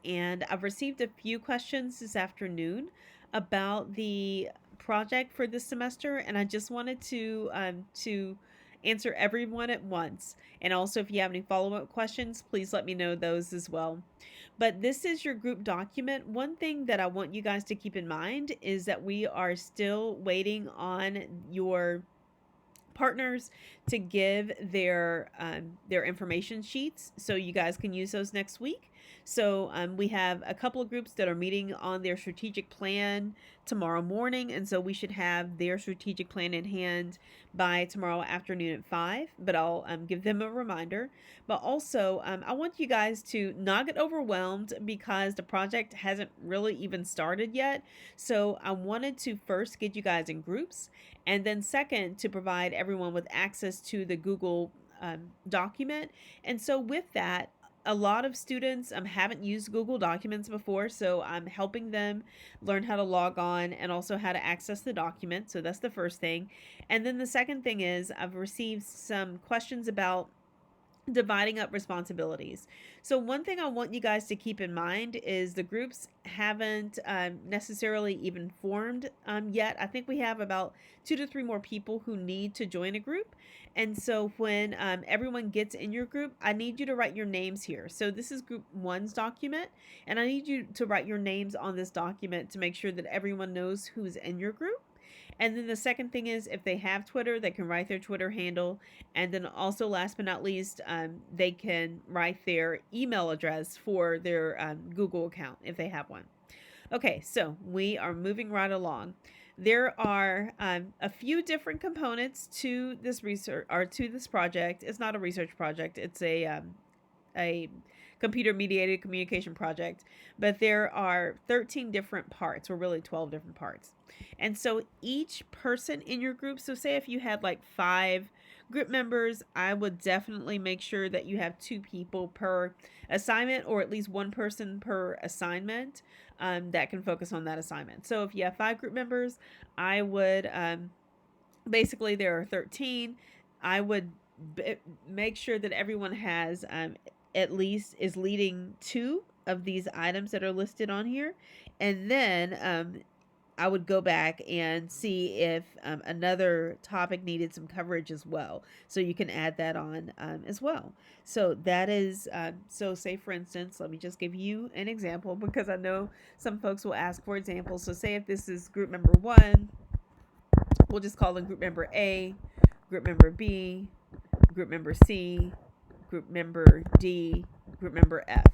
And I've received a few questions this afternoon about the project for this semester, and I just wanted to answer everyone at once. And also, if you have any follow-up questions, please let me know those as well. But this is your group document. One thing that I want you guys to keep in mind is that we are still waiting on your partners to give their information sheets, so you guys can use those next week. So we have a couple of groups that are meeting on their strategic plan tomorrow morning, and so we should have their strategic plan in hand by tomorrow afternoon at 5. But I'll give them a reminder. But also, I want you guys to not get overwhelmed because the project hasn't really even started yet. So I wanted to first get you guys in groups, and then second, to provide everyone with access to the Google document. And so with that, a lot of students haven't used Google Documents before, so I'm helping them learn how to log on and also how to access the document. So that's the first thing. And then the second thing is I've received some questions about dividing up responsibilities. So one thing I want you guys to keep in mind is the groups haven't necessarily even formed yet. I think we have about 2 to 3 more people who need to join a group. And so when everyone gets in your group, I need you to write your names here. So this is group one's document, and I need you to write your names on this document to make sure that everyone knows who's in your group. And then the second thing is, if they have Twitter, they can write their Twitter handle. And then also, last but not least, they can write their email address for their Google account if they have one. Okay, so we are moving right along. There are a few different components to this research or to this project. It's not a research project. It's a computer mediated communication project, but there are 13 different parts, or really 12 different parts. And so each person in your group, so say if you had like 5 group members, I would definitely make sure that you have 2 people per assignment, or at least 1 person per assignment that can focus on that assignment. So if you have 5 group members, I would basically, there are 13. I would make sure that everyone has at least is leading 2 of these items that are listed on here. And then I would go back and see if another topic needed some coverage as well. So you can add that on as well. So that is, so say for instance, let me just give you an example, because I know some folks will ask for examples. So say if this is group member 1, we'll just call them group member A, group member B, group member C, group member D, group member F.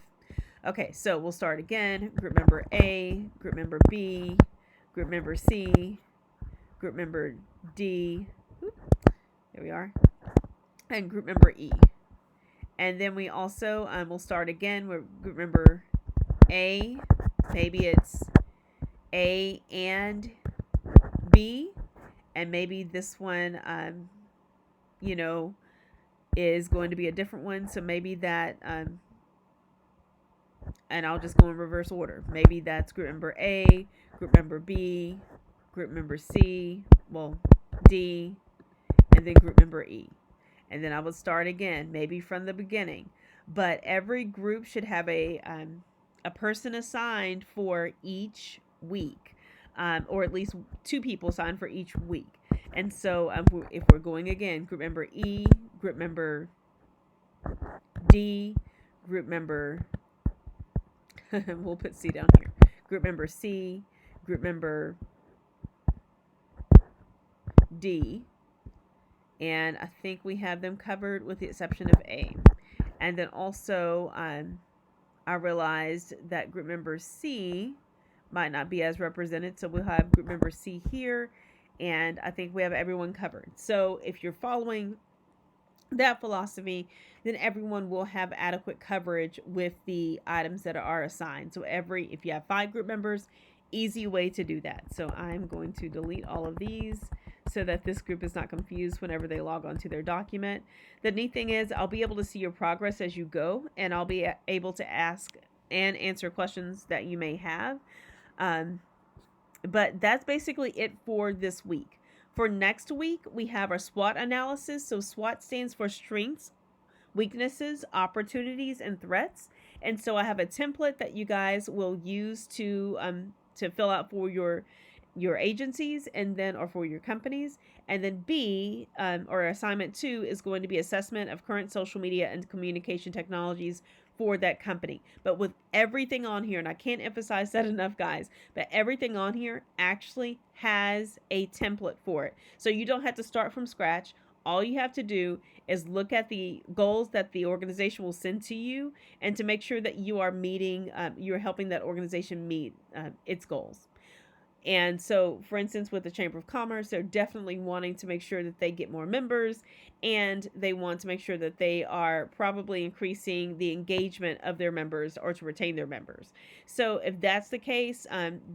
Okay, so we'll start again. Group member A, group member B, group member C, group member D, there we are, and group member E. And then we also will start again with group member A. Maybe it's A and B, and maybe this one, is going to be a different one. So maybe that, and I'll just go in reverse order. Maybe that's group member A, group member B, group member C, well, D, and then group member E. And then I would start again, maybe from the beginning. But every group should have a person assigned for each week, or at least 2 people assigned for each week. And so if we're going again, group member E, group member D, group member, we'll put C down here, group member C, group member D, and I think we have them covered with the exception of A. And then also, I realized that group member C might not be as represented, so we'll have group member C here, and I think we have everyone covered. So if you're following that philosophy, then everyone will have adequate coverage with the items that are assigned. So if you have 5 group members, easy way to do that. So I'm going to delete all of these so that this group is not confused whenever they log onto their document. The neat thing is I'll be able to see your progress as you go, and I'll be able to ask and answer questions that you may have. But that's basically it for this week. For next week, we have our SWOT analysis. So SWOT stands for strengths, weaknesses, opportunities, and threats. And so I have a template that you guys will use to fill out for your agencies, and then or for your companies. And then B, or assignment 2, is going to be assessment of current social media and communication technologies for that company. But with everything on here, and I can't emphasize that enough, guys, but everything on here actually has a template for it. So you don't have to start from scratch. All you have to do is look at the goals that the organization will send to you, and to make sure that you are meeting, you're helping that organization meet its goals. And so, for instance, with the Chamber of Commerce, they're definitely wanting to make sure that they get more members, and they want to make sure that they are probably increasing the engagement of their members, or to retain their members. So if that's the case,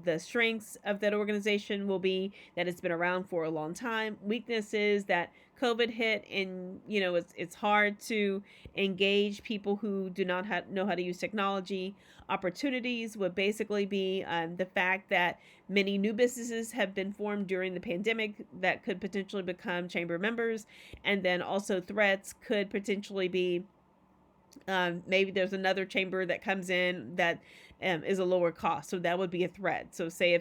the strengths of that organization will be that it's been around for a long time. Weaknesses that COVID hit, and it's hard to engage people who do not know how to use technology. Opportunities would basically be the fact that many new businesses have been formed during the pandemic that could potentially become chamber members. And then also threats could potentially be, maybe there's another chamber that comes in that is a lower cost. So that would be a threat. So say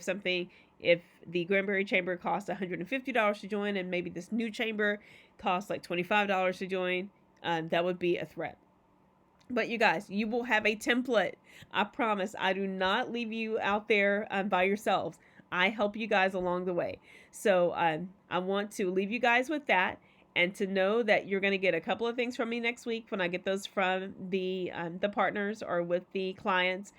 if the Granbury Chamber costs $150 to join, and maybe this new chamber costs like $25 to join, that would be a threat. But you guys, you will have a template. I promise. I do not leave you out there by yourselves. I help you guys along the way. So I want to leave you guys with that, and to know that you're going to get a couple of things from me next week when I get those from the partners or with the clients.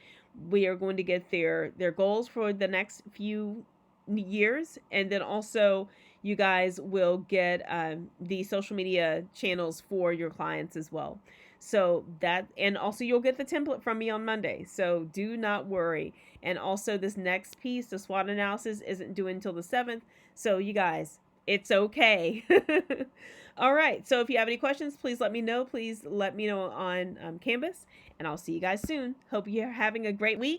We are going to get their goals for the next few years, and then also you guys will get the social media channels for your clients as well. So that, and also you'll get the template from me on Monday. So do not worry. And also this next piece, the SWOT analysis, isn't due until the 7th. So you guys, it's okay. All right. So if you have any questions, please let me know. Please let me know on Canvas, and I'll see you guys soon. Hope you're having a great week.